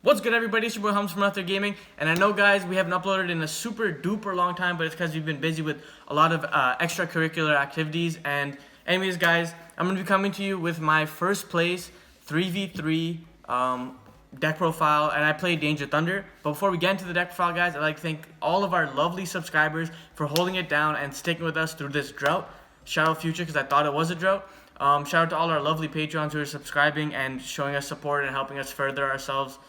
What's good, everybody? It's your boy Hums from Ather Gaming, and I know, guys, we haven't uploaded in a super duper long time, but it's because we've been busy with a lot of extracurricular activities. And anyways, guys, I'm going to be coming to you with my first place 3v3 deck profile, and I played Danger Thunder. But before we get into the deck profile, guys, I'd like to thank all of our lovely subscribers for holding it down and sticking with us through this drought. Shout out Future, because I thought it was a drought. Shout out to all our lovely Patreons who are subscribing and showing us support and helping us further ourselves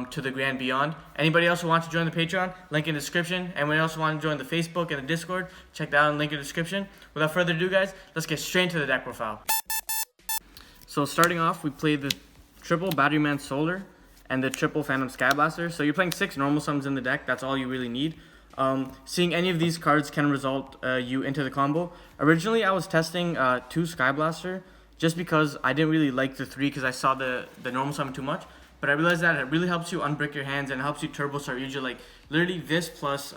to the grand beyond. Anybody else who wants to join the Patreon, link in the description. Anyone else who wants to join the Facebook and the Discord, check that out in the link in the description. Without further ado, guys, let's get straight into the deck profile. So starting off, we played the triple Batteryman Solar and the triple Phantom Skyblaster. So you're playing 6 normal summons in the deck. That's all you really need. Seeing any of these cards can result you into the combo. Originally, I was testing 2 Skyblaster just because I didn't really like the 3 because I saw the normal summon too much. But I realized that it really helps you unbrick your hands and helps you turbo Saryuja. Like, literally this plus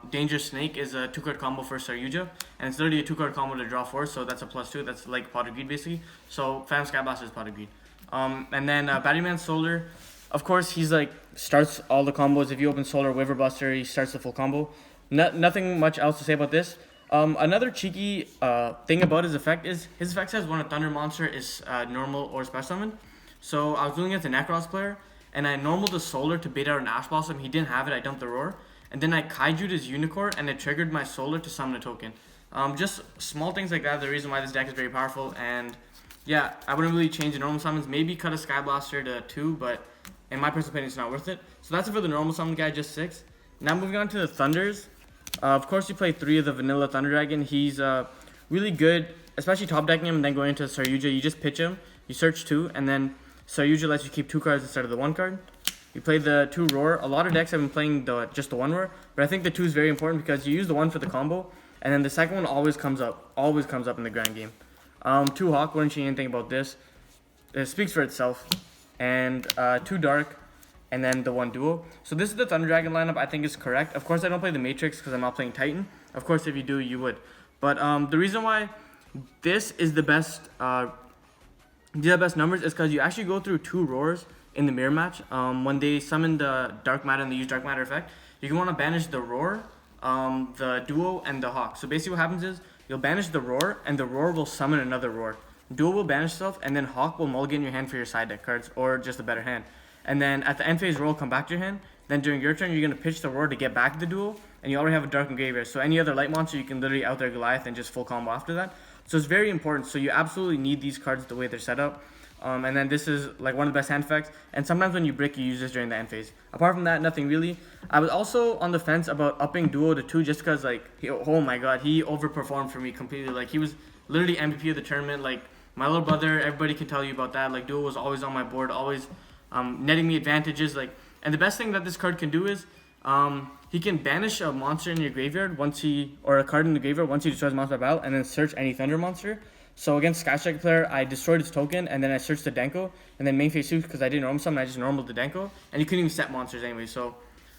Danger Snake is a 2-card combo for Saryuja. And it's literally a 2-card combo to draw 4, so that's a +2. That's like Pot of Greed, basically. So Phantom Skyblaster is Pot of Greed. And then Batteryman Solar, of course, he's like, starts all the combos. If you open Solar Wiver Buster, he starts the full combo. Nothing much else to say about this. Another cheeky thing about his effect is, his effect says when a Thunder monster is normal or special summon. So I was doing it against a Necros player, and I normaled the Solar to bait out an Ash Blossom. He didn't have it, I dumped the Roar. And then I Kaiju'd his Unicorn, and it triggered my Solar to summon a token. Just small things like that are the reason why this deck is very powerful. And yeah, I wouldn't really change the normal summons. Maybe cut a Skyblaster to 2, but in my personal opinion, it's not worth it. So that's it for the normal summon guy, just 6. Now moving on to the Thunders. Of course, you play 3 of the vanilla Thunder Dragon. He's really good, especially top decking him and then going into Saryuja. You just pitch him, you search 2, and then Saryuja lets you keep 2 cards instead of the 1 card. You play the 2 Roar. A lot of decks have been playing just the 1 Roar, but I think the 2 is very important because you use the 1 for the combo, and then the second one always comes up in the grand game. 2 Hawk, wouldn't change anything about this. It speaks for itself. And 2 Dark, and then the 1 Duo. So this is the Thunder Dragon lineup. I think is correct. Of course, I don't play the Matrix because I'm not playing Titan. Of course, if you do, you would. But the reason why this is the best, these are the best numbers is because you actually go through 2 Roars in the mirror match. When they summon the Dark Matter and they use Dark Matter effect, you can want to banish the Roar, the Duo, and the Hawk. So basically what happens is, you'll banish the Roar, and the Roar will summon another Roar. Duo will banish itself, and then Hawk will mulligan your hand for your side deck cards, or just a better hand. And then at the end phase, Roar will come back to your hand. Then during your turn, you're going to pitch the Roar to get back the Duo, and you already have a Dark and Graveyard. So any other light monster, you can literally out there Goliath and just full combo after that. So it's very important. So you absolutely need these cards the way they're set up. And then this is like one of the best hand effects. And sometimes when you brick, you use this during the end phase. Apart from that, nothing really. I was also on the fence about upping Duo to 2 just because, like, oh my god, he overperformed for me completely. Like, he was literally MVP of the tournament. Like, my little brother, everybody can tell you about that. Like, Duo was always on my board, always netting me advantages. Like, and the best thing that this card can do is he can banish a monster in your graveyard or a card in the graveyard once he destroys a monster by battle, and then search any Thunder monster. So against Sky Strike player, I destroyed his token, and then I searched the Denko, and then main phase 2, because I didn't normal summon, I just normaled the Denko, and you couldn't even set monsters anyway, so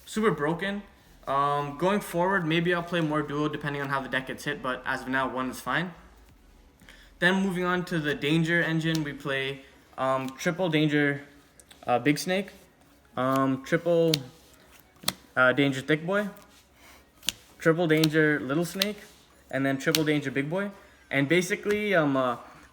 super broken. Going forward, maybe I'll play more Duo depending on how the deck gets hit, but as of now, 1 is fine. Then moving on to the Danger engine, we play triple Danger Big Snake, triple Danger Thick Boy, triple Danger Little Snake, and then triple Danger Big Boy. And basically,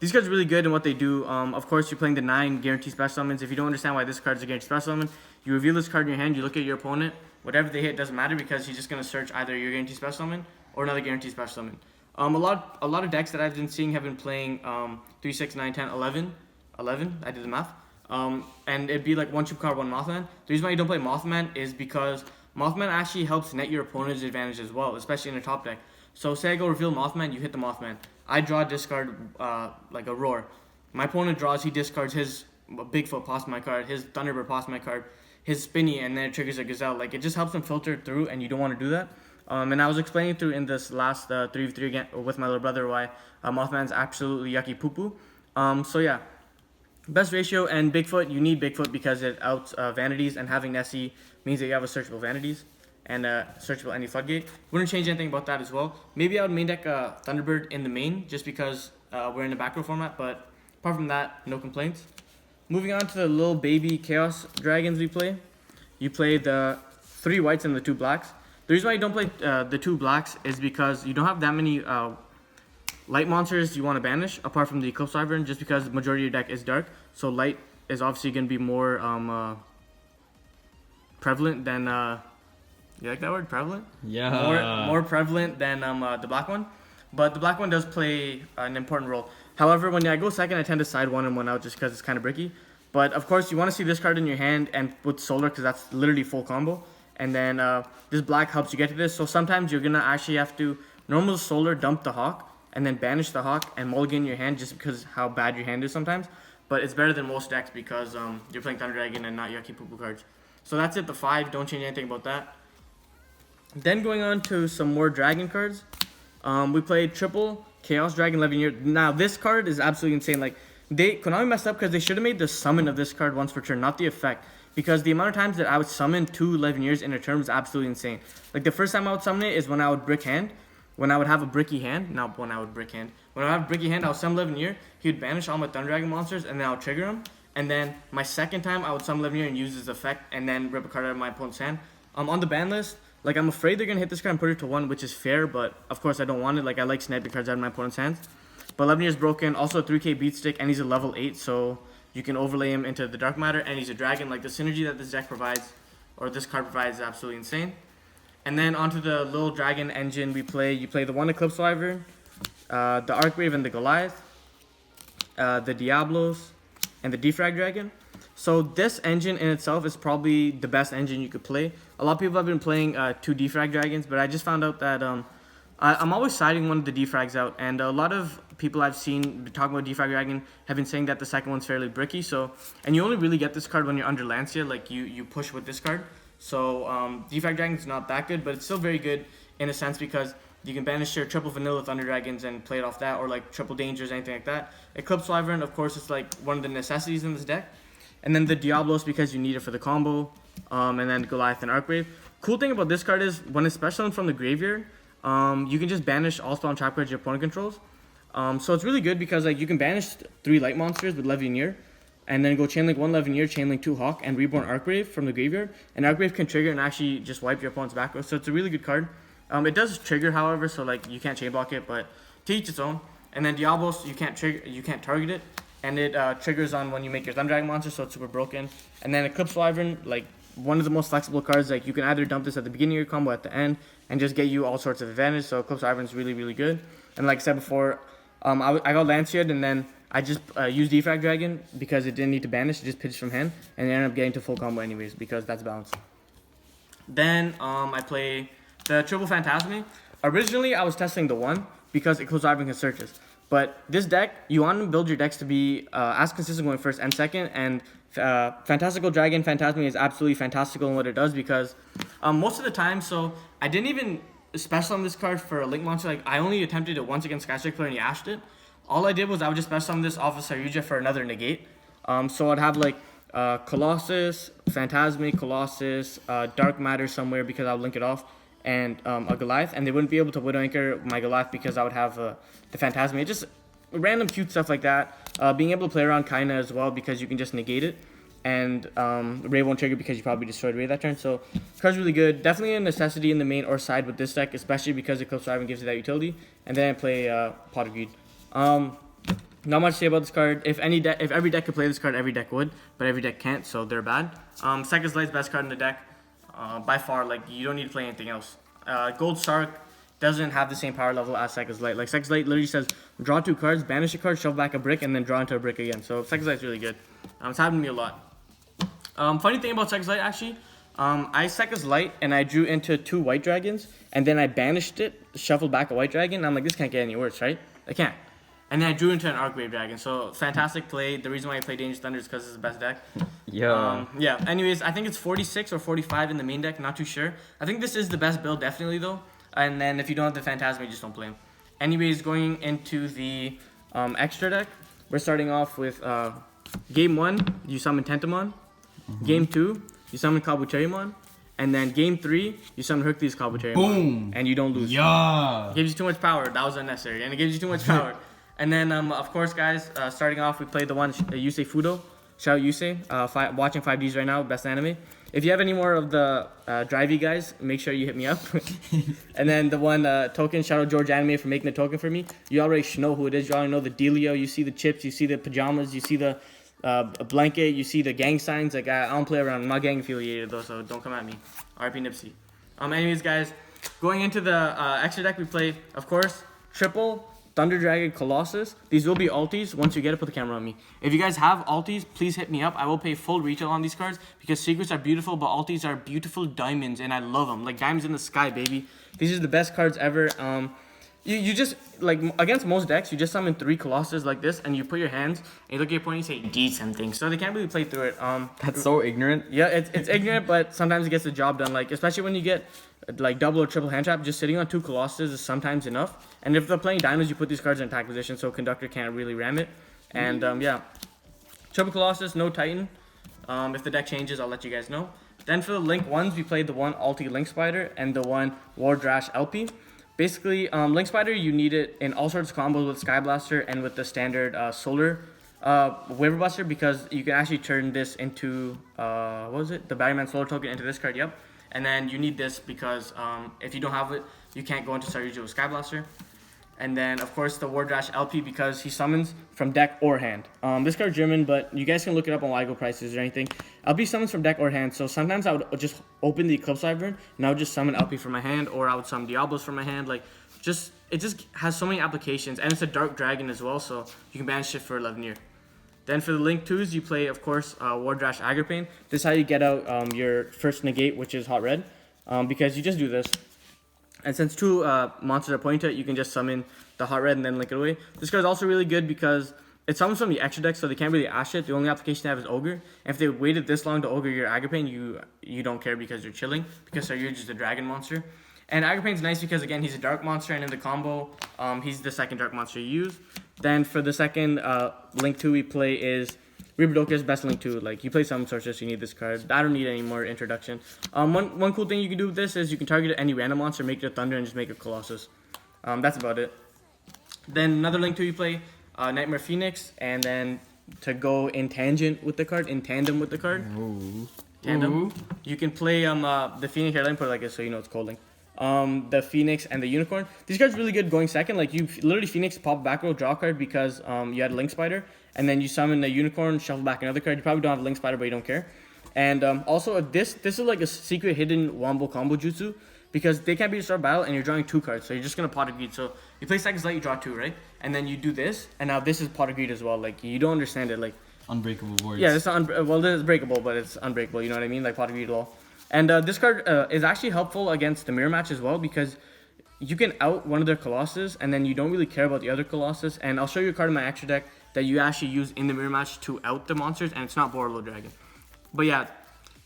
these cards are really good in what they do. Of course, you're playing the 9 guaranteed special summons. If you don't understand why this card is a guaranteed special summon, you reveal this card in your hand, you look at your opponent, whatever they hit doesn't matter because he's just going to search either your guaranteed special summon or another guaranteed special summon. A lot of decks that I've been seeing have been playing 3, 6, 9, 10, 11. I did the math. And it'd be like 1 Chip card, 1 Mothman. The reason why you don't play Mothman is because Mothman actually helps net your opponent's advantage as well, especially in a top deck. So say I go reveal Mothman, you hit the Mothman. I draw, discard like a Roar. My opponent draws, he discards his Bigfoot past my card, his Thunderbird past my card, his Spinny, and then it triggers a Gazelle. Like, it just helps him filter through, and you don't want to do that. And I was explaining through in this last 3v3 again with my little brother why Mothman's absolutely yucky poo-poo. So yeah, best ratio, and Bigfoot, you need Bigfoot because it outs Vanities, and having Nessie means that you have a searchable Vanities and searchable any Floodgate. Wouldn't change anything about that as well. Maybe I would main deck Thunderbird in the main just because we're in a back row format, but apart from that, no complaints. Moving on to the little baby Chaos Dragons we play. you play the 3 whites and the 2 blacks. The reason why you don't play the 2 blacks is because you don't have that many light monsters you want to banish, apart from the Eclipse Wyvern, just because the majority of your deck is dark. So light is obviously going to be more prevalent than... you like that word, prevalent? Yeah. More prevalent than the black one. But the black one does play an important role. However, when I go second, I tend to side 1 and 1 out just because it's kind of bricky. But of course, you want to see this card in your hand and with solar, because that's literally full combo. And then this black helps you get to this. So sometimes you're going to actually have to normal solar, dump the Hawk, and then banish the Hawk and mulligan your hand just because how bad your hand is sometimes. But it's better than most decks because you're playing Thunder Dragon and not Yucky Poo Poo cards. So that's it, the 5. Don't change anything about that. Then going on to some more Dragon cards. We played triple Chaos Dragon Levineer. Now this card is absolutely insane. Like Konami messed up because they should have made the summon of this card once per turn, not the effect. Because the amount of times that I would summon 2 Levineers in a turn was absolutely insane. Like the first time I would summon it is when I would brick hand. When I would have a bricky hand, not when I would brick hand. When I would have a bricky hand, I would summon Levineer. He would banish all my Thunder Dragon monsters, and then I would trigger him. And then my second time, I would summon Levineer and use his effect, and then rip a card out of my opponent's hand. On the ban list, like I'm afraid they're gonna hit this card and put it to 1, which is fair, but of course I don't want it. Like I like sniping cards out of my opponent's hands. But Levineer's broken, also a 3k beat stick, and he's a level 8, so you can overlay him into the Dark Matter, and he's a dragon. Like the synergy that this deck provides, or this card provides, is absolutely insane. And then onto the little dragon engine you play the 1 Eclipse Wyvern, the Archwave and the Goliath, the Diablos, and the Defrag Dragon. So this engine in itself is probably the best engine you could play. A lot of people have been playing 2 Defrag Dragons, but I just found out that I'm always siding one of the Defrags out, and a lot of people I've seen talking about Defrag Dragon have been saying that the second one's fairly bricky. So, and you only really get this card when you're under Lancia, like you push with this card. So Defrag Dragon's not that good, but it's still very good in a sense because you can banish your triple vanilla Thunder Dragons and play it off that, or like triple dangers, anything like that. Eclipse Wyvern, of course, it's like one of the necessities in this deck. And then the Diablos because you need it for the combo. And then Goliath and Archwave. Cool thing about this card is when it's special from the graveyard, you can just banish all spell and trap cards your opponent controls. So it's really good because like you can banish 3 light monsters with Levineer, and then go chainlink 1 Levineer, chainlink 2 Hawk, and reborn Archwave from the graveyard. And Archwave can trigger and actually just wipe your opponent's back row. So it's a really good card. It does trigger, however, so like you can't chain block it, but to each its own. And then Diablos, you can't target it, and it triggers on when you make your Thunder Dragon monster, so it's super broken. And then Eclipse Wyvern, like one of the most flexible cards. Like you can either dump this at the beginning of your combo, at the end, and just get you all sorts of advantage. So Eclipse Wyvern is really, really good. And like I said before, I got Lancia, and then I just used Defrag Dragon because it didn't need to banish, it just pitched from hand, and it ended up getting to full combo anyways because that's balanced. Then I play the Triple Phantasme. Originally, I was testing the 1 because Eclipse Wyvern can searches. But this deck, you want to build your decks to be as consistent going first and second, and Fantastical Dragon Phantasme is absolutely fantastical in what it does because most of the time, so I didn't even special on this card for a Link monster. Like I only attempted it once against Skystrike player and he ashed it. All I did was I would just special summon this off of Saryuja for another negate. So I'd have like Colossus, Phantasme, Colossus, Dark Matter somewhere because I would link it off, and a Goliath, and they wouldn't be able to Widow Anchor my Goliath because I would have the Phantasme. Just random cute stuff like that. Being able to play around Kaina as well because you can just negate it, and Ray won't trigger because you probably destroyed Ray that turn. So this card's really good. Definitely a necessity in the main or side with this deck, especially because Eclipse Wyvern gives you that utility. And then I play Pot of Greed. Not much to say about this card. If every deck could play this card, every deck would, but every deck can't, so they're bad. Second Light's best card in the deck, by far. Like you don't need to play anything else. Gold Sark doesn't have the same power level as Second Light. Like Second Light literally says, draw 2 cards, banish a card, shove back a brick, and then draw into a brick again. So Second Light's really good. It's happened to me a lot. Funny thing about Second Light actually, I Second Light and I drew into 2 white dragons, and then I banished it, shuffled back a white dragon. And I'm like, this can't get any worse, right? It can't. And then I drew into an Archwave Dragon. So, fantastic play. The reason why I play Dangerous Thunder is because it's the best deck. Yeah. Yeah. Anyways, I think it's 46 or 45 in the main deck. Not too sure. I think this is the best build, definitely, though. And then if you don't have the Phantasm, just don't play him. Anyways, going into the extra deck, we're starting off with Game 1, you summon Tentamon. Game 2, you summon Kabuterimon. And then Game 3, you summon Hercules Kabuterimon. Boom! And you don't lose. Yeah! It gives you too much power. That was unnecessary. And it gives you too much power. And then, of course, guys, starting off, we played the one Yusei Fudo. Shout out Yusei. Watching 5Ds right now, best anime. If you have any more of the drivey guys, make sure you hit me up. And then the one token, shout out George Anime for making the token for me. You already know who it is. You already know the dealio. You see the chips. You see the pajamas. You see the blanket. You see the gang signs. Like I don't play around. I'm not gang affiliated though, so don't come at me. RP Nipsey. Anyways, guys, going into the extra deck, we play, of course, triple Thunder Dragon Colossus. These will be alties. Once you get it, put the camera on me. If you guys have alties, please hit me up. I will pay full retail on these cards because secrets are beautiful, but alties are beautiful diamonds, and I love them. Like diamonds in the sky, baby. These are the best cards ever. You just, like, against most decks, you just summon 3 Colossus like this, and you put your hands, and you look at your opponent and you say, D something. So they can't really play through it. That's so ignorant. Yeah, it's ignorant, but sometimes it gets the job done. Like, especially when you get, like, double or triple hand trap, just sitting on 2 Colossus is sometimes enough. And if they're playing diamonds, you put these cards in attack position, so Conductor can't really ram it. And, yeah. Triple Colossus, no Titan. If the deck changes, I'll let you guys know. Then for the Link ones, we played the one Alti Link Spider and the one Guardragon LP. Basically, Link Spider, you need it in all sorts of combos with Sky Blaster and with the standard Solar Waiver Buster, because you can actually turn this into, what was it? The Batman Solar token into this card, yep. And then you need this because if you don't have it, you can't go into Saryuji with Sky Blaster. And then, of course, the Guardragon LP because he summons from deck or hand. This card's German, but you guys can look it up on LIGO prices or anything. LP summons from deck or hand, so sometimes I would just open the Eclipse Wyvern, and I would just summon LP from my hand, or I would summon Diablos from my hand. Like, it just has so many applications, and it's a Dark Dragon as well, so you can banish it for 11 year. Then for the Link 2s, you play, of course, Guardragon Agripane. This is how you get out your first negate, which is Hot Red, because you just do this. And since 2 monsters are pointing to it, you can just summon the Hot Red and then link it away. This card is also really good because it summons from the extra deck, so they can't really ash it. The only application they have is Ogre. And if they waited this long to Ogre your Agripane, you don't care because you're chilling, because you're just a dragon monster. And Agripane's nice because, again, he's a dark monster, and in the combo, he's the second dark monster you use. Then for the second Link 2 we play is Reaperdoka's best Link 2. Like, you play Summon Sorceress, you need this card. I don't need any more introduction. One cool thing you can do with this is you can target any random monster, make it a Thunder, and just make it Colossus. That's about it. Then another Link 2 you play Nightmare Phoenix, and then to go in tangent with the card, in tandem with the card. Ooh. Tandem. Ooh. You can play the Phoenix here. Let me put it like this so you know it's cold link. The Phoenix and the Unicorn. These cards are really good going second. Like, you literally Phoenix pop back row, draw a card because you had a Link Spider, and then you summon the Unicorn, shuffle back another card. You probably don't have a Link Spider, but you don't care. And also, this is like a secret hidden Wombo combo jutsu, because they can't be start battle, and you're drawing 2 cards, so you're just gonna Pot of Greed. So you play Second Light, you draw 2, right? And then you do this, and now this is Pot of Greed as well. Like, you don't understand it. Like, Unbreakable Wards. yeah, it's not well, this is breakable, but it's unbreakable. You know what I mean? Like Pot of Greed law. And this card is actually helpful against the mirror match as well, because you can out one of their Colossus, and then you don't really care about the other Colossus. And I'll show you a card in my extra deck that you actually use in the mirror match to out the monsters, and it's not Borlo Dragon. But yeah,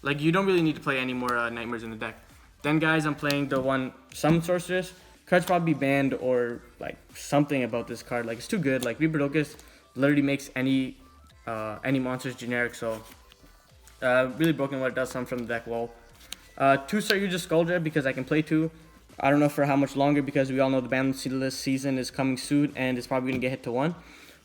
like, you don't really need to play any more Nightmares in the deck. Then, guys, I'm playing the one Summon Sorceress. Card's probably banned or, like, something about this card. Like, it's too good. Like, Reaperdoka literally makes any monsters generic, so really broken what it does, some from the deck, lol. 2 Saryuji Skuldred because I can play 2. I don't know for how much longer, because we all know the banless season is coming soon, and it's probably going to get hit to 1.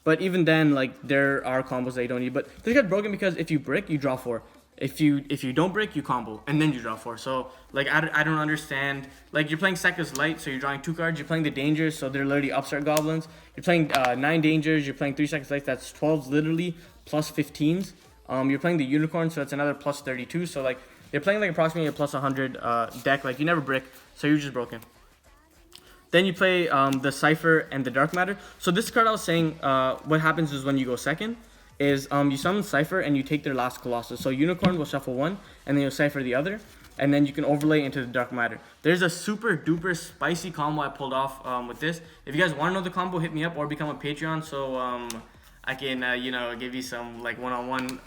But even then, like, there are combos that you don't need. But this card's broken because if you brick, you draw 4. If you don't break, you combo, and then you draw 4. So, like, I don't understand. Like, you're playing Sekka's Light, so you're drawing 2 cards. You're playing the Dangers, so they're literally Upstart Goblins. You're playing 9 Dangers. You're playing 3 Sekka's Lights. That's 12s literally, plus 15s. You're playing the Unicorn, so it's another plus 32. So, like, they're playing, like, approximately a plus 100 deck. Like, you never brick, so you're just broken. Then you play the Cypher and the Dark Matter. So this card I was saying, what happens is when you go second, is you summon Cypher and you take their last Colossus. So Unicorn will shuffle 1, and then you'll Cypher the other, and then you can overlay into the Dark Matter. There's a super duper spicy combo I pulled off with this. If you guys want to know the combo, hit me up or become a Patreon, so I can give you some, like, one-on-one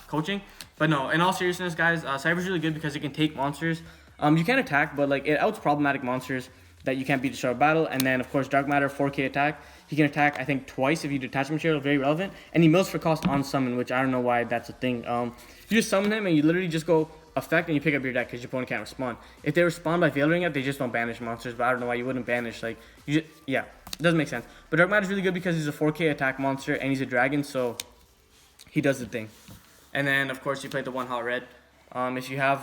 coaching. But no, in all seriousness, guys, Cypher's really good because it can take monsters. You can attack, but, like, it outs problematic monsters that you can't beat to start battle. And then, of course, Dark Matter, 4k attack. He can attack, I think, twice if you detach material, very relevant. And he mills for cost on summon, which I don't know why that's a thing. You just summon him, and you literally just go effect, and you pick up your deck because your opponent can't respond. If they respond by Veil Ring it, they just don't banish monsters, but I don't know why you wouldn't banish. Like, yeah, it doesn't make sense. But Dark Matter's really good because he's a 4k attack monster, and he's a dragon, so he does the thing. And then, of course, you play the one Hot Red. If you have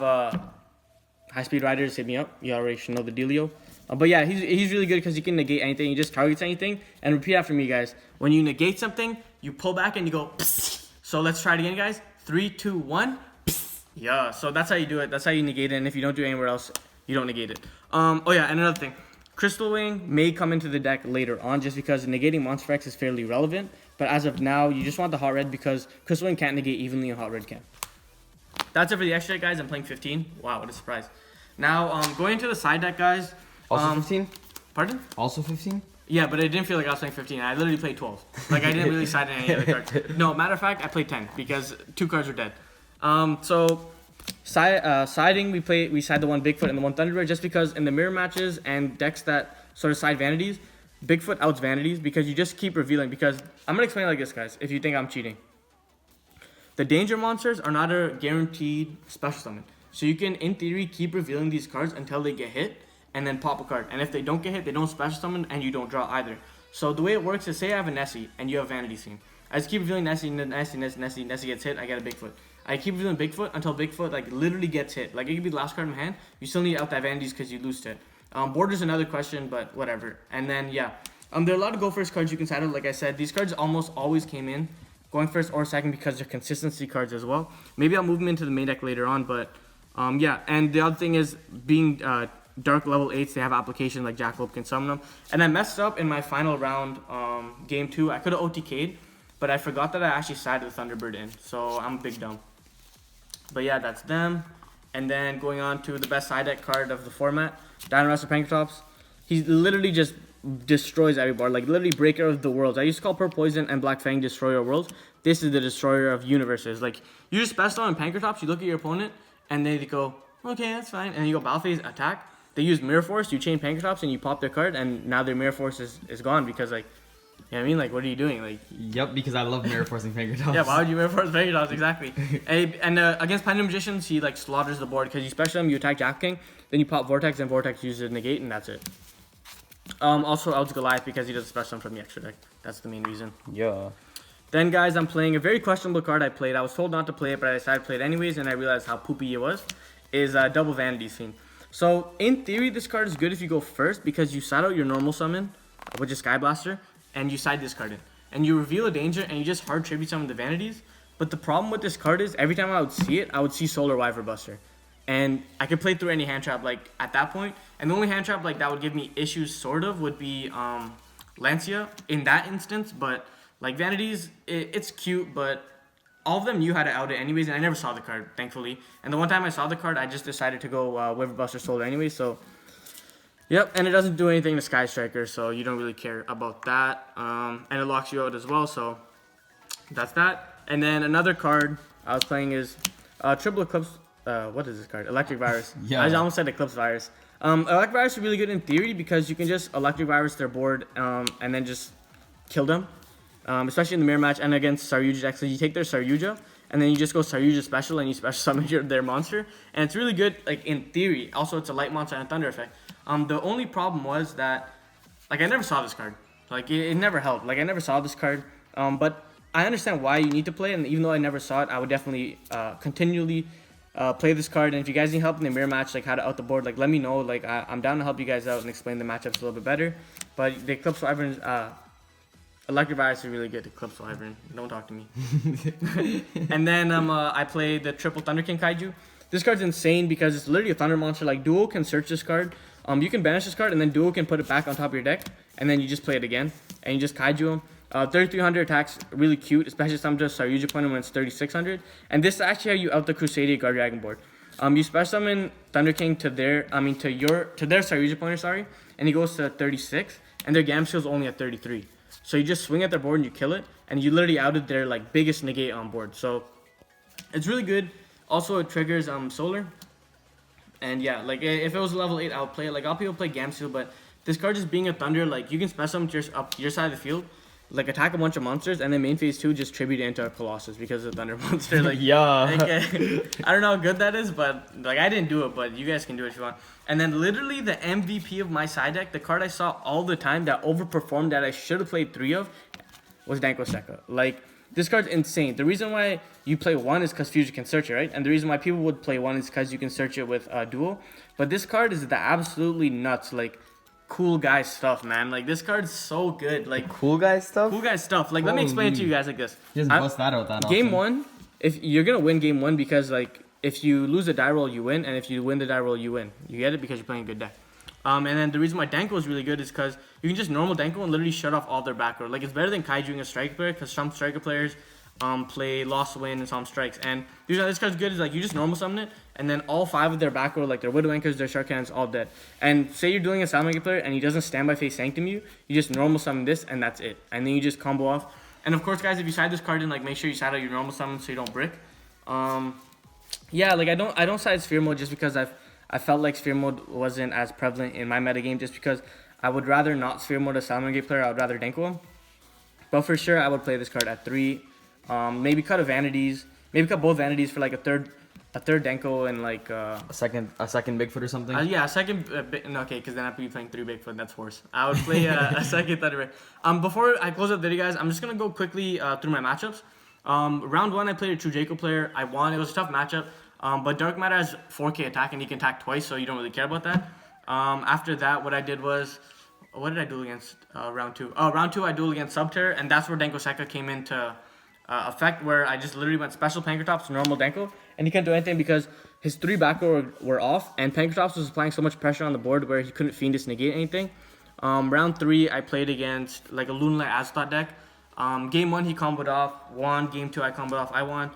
high-speed riders, hit me up. You already should know the dealio. But yeah, he's really good because he can negate anything. He just targets anything. And repeat after me, guys. When you negate something, you pull back and you go. Psst. So let's try it again, guys. 3, 2, 1. Psst. Yeah. So that's how you do it. That's how you negate it. And if you don't do it anywhere else, you don't negate it. Oh yeah, and another thing. Crystal Wing may come into the deck later on just because negating Monster X is fairly relevant. But as of now, you just want the Hot Red because Crystal Wing can't negate evenly and Hot Red can. That's it for the extra deck, guys. I'm playing 15. Wow, what a surprise. Now, going into the side deck, guys. Also 15? Pardon? Also 15? Yeah, but it didn't feel like I was playing 15. I literally played 12. Like, I didn't really side in any other cards. No, matter of fact, I played 10 because 2 cards were dead. Siding, we side the one Bigfoot and the one Thunderbird just because in the mirror matches and decks that sort of side vanities, Bigfoot outs vanities because you just keep revealing. Because I'm going to explain it like this, guys, if you think I'm cheating. The danger monsters are not a guaranteed special summon. So you can, in theory, keep revealing these cards until they get hit and then pop a card. And if they don't get hit, they don't special summon and you don't draw either. So the way it works is, say I have a Nessie and you have Vanity Scene. I just keep revealing Nessie gets hit, I get a Bigfoot. I keep revealing Bigfoot until Bigfoot like literally gets hit. Like it could be the last card in my hand. You still need out that Vanities because you lose to it. Border's another question, but whatever. And then yeah, there are a lot of go first cards you can side out. Like I said, these cards almost always came in going first or second because they're consistency cards as well. Maybe I'll move them into the main deck later on, but yeah. And the other thing is being dark level 8s, they have application like Jackalope can summon them. And I messed up in my final round, game 2. I could have OTK'd, but I forgot that I actually sided the Thunderbird in. So I'm a big dumb. But yeah, that's them. And then going on to the best side deck card of the format, Dino Pankratops. He literally just destroys every board, like literally breaker of the worlds. I used to call Purple Poison and Black Fang destroyer of worlds. This is the destroyer of universes. Like you just special on Pankratops, you look at your opponent, and they go, okay, that's fine. And you go Battle Phase, attack. They use Mirror Force, you chain Pankratops, and you pop their card, and now their Mirror Force is gone because like, you know what I mean? Like, what are you doing? Like, yep, because I love Mirror Forcing Pankratops. yeah, why would you Mirror Force Pankratops? Exactly. and against Pendulum Magicians, he like slaughters the board because you special him, you attack Jack King, then you pop Vortex, and Vortex uses negate, and that's it. Also outs Goliath because he does special from the extra deck. That's the main reason. Yeah. Then guys, I'm playing a very questionable card I played. I was told not to play it, but I decided to play it anyways, and I realized how poopy it was. Is Double Vanity Scene. So in theory, this card is good if you go first because you side out your normal summon, which is Sky Blaster, and you side this card in. And you reveal a danger and you just hard tribute summon the vanities. But the problem with this card is every time I would see it, I would see Solar Wyvern Buster. And I could play through any hand trap like at that point. And the only hand trap like that would give me issues sort of would be Lancia in that instance. But like vanities, it's cute, but all of them knew how to out it anyways, and I never saw the card, thankfully. And the one time I saw the card, I just decided to go Wyvern Buster Solar anyway, so yep, and it doesn't do anything to Sky Striker, so you don't really care about that. And it locks you out as well, so that's that. And then another card I was playing is Triple Eclipse. What is this card? Electric Virus. Yeah. I almost said Eclipse Virus. Electric Virus is really good in theory because you can just Electric Virus their board and then just kill them. Especially in the mirror match and against Saryuja decks. So you take their Saryuja and then you just go Saryuja special and you special summon their monster. And it's really good, like in theory. Also, it's a light monster and a thunder effect. The only problem was that, like, I never saw this card. Like, it never helped. Like, I never saw this card. But I understand why you need to play it. And even though I never saw it, I would definitely continually play this card. And if you guys need help in the mirror match, like how to out the board, like let me know. Like, I'm down to help you guys out and explain the matchups a little bit better. But the Eclipse Wyvern, Electric Virus is really good. Eclipse Wyvern, don't talk to me. And then I play the Triple Thunder King Kaiju. This card's insane because it's literally a thunder monster. Like Duo can search this card. You can banish this card and then Duo can put it back on top of your deck, and then you just play it again and you just Kaiju him. 3300 attacks, really cute, especially some just Saryuja point when it's 3600. And this is actually how you out the Crusadia Guardragon board. You special summon Thunder King to their Saryuja pointer, sorry, and he goes to 36, and their Gam Shield's only at 33. So you just swing at their board and you kill it, and you literally outed their like biggest negate on board. So it's really good. Also, it triggers Solar. And yeah, like if it was level 8, I would play it. Like all people play Gamsteel, but this card just being a Thunder, like you can special summon to your side of the field, like attack a bunch of monsters, and then main phase 2 just tribute it into a Colossus because of the Thunder monster. Like yeah, like, I don't know how good that is, but like I didn't do it, but you guys can do it if you want. And then literally the MVP of my side deck, the card I saw all the time that overperformed that I should have played 3 of, was Danko Seka. Like This card's insane. The reason why you play 1 is because Fusion can search it, right? And the reason why people would play 1 is because you can search it with Duo. But this card is the absolutely nuts, like, cool guy stuff, man. Like, this card's so good. Like, Cool guy stuff? cool guy stuff. Like, let me explain it to you guys like this. Just bust that out that Game option. 1, if you're going to win game 1 because, like, if you lose the die roll, you win. And if you win the die roll, you win. You get it? Because you're playing a good deck. And then the reason why Danko is really good is because you can just normal Danko and literally shut off all their back row. Like, it's better than Kaijuing a striker player because some striker players play lost win and some strikes. And the reason why this card's good is, like, you just normal summon it, and then all 5 of their back row, like their Widow Anchors, their Shark Cannons, all dead. And say you're doing a Salamander player and he doesn't standby face Sanctum you just normal summon this and that's it. And then you just combo off. And of course, guys, if you side this card in, like, make sure you side out your normal summon so you don't brick. Yeah, like, I don't side Sphere Mode just because I felt like Sphere Mode wasn't as prevalent in my metagame, just because I would rather not Sphere Mode a Salamander player. I would rather Danko him. But for sure, I would play this card at 3. Maybe cut a Vanities. Maybe cut both Vanities for, like, a third Danko and, like... A second Bigfoot or something? Yeah, a second... no, okay, because then I'd be playing 3 Bigfoot. That's horse. I would play a second Thunder. Before I close up the video, guys, I'm just going to go quickly through my matchups. Round 1, I played a True Jacob player. I won. It was a tough matchup. But Dark Matter has 4k attack and he can attack twice, so you don't really care about that. After that, what I did was... What did I duel against round 2? Oh, round 2, I dueled against Subterror, and that's where Danko Seka came into effect, where I just literally went special Pankratops, normal Danko, and he couldn't do anything because his 3 back row were off, and Pankratops was applying so much pressure on the board where he couldn't Fiendish negate anything. Round 3, I played against, like, a Lunalight Aztot deck. Game 1, he comboed off, won. Game 2, I comboed off, I won.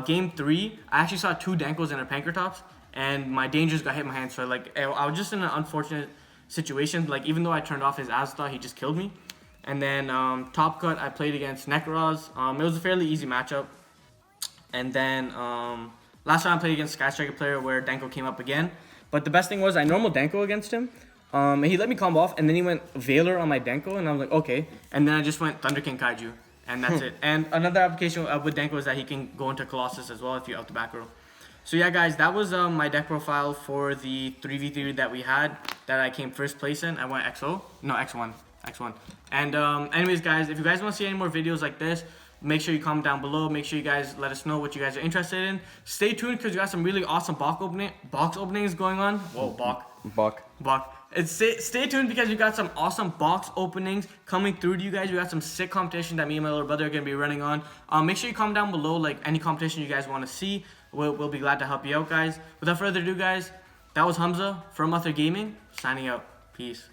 Game 3, I actually saw 2 Dankos and a Pankratops, and my Dangers got hit in my hand, so, like, I was just in an unfortunate situation. Like, even though I turned off his Aztot, he just killed me. And then top cut, I played against Necroz. It was a fairly easy matchup. And then last time I played against Sky Striker player where Danko came up again. But the best thing was I normal Danko against him. And he let me combo off, and then he went Veiler on my Danko, and I was like, okay. And then I just went Thunder King Kaiju, and that's it. And another application with Danko is that he can go into Colossus as well if you up the back row. So yeah, guys, that was my deck profile for the 3v3 that we had that I came first place in. I went XO. No, X1. And anyways, guys, if you guys want to see any more videos like this, make sure you comment down below. Make sure you guys let us know what you guys are interested in. Stay tuned because we got some really awesome box openings going on. Whoa, Bok. Stay tuned because we got some awesome box openings coming through to you guys. We got some sick competition that me and my little brother are going to be running on. Make sure you comment down below, like, any competition you guys want to see. We'll be glad to help you out, guys. Without further ado, guys, that was Hamza from Ather Gaming, signing out. Peace.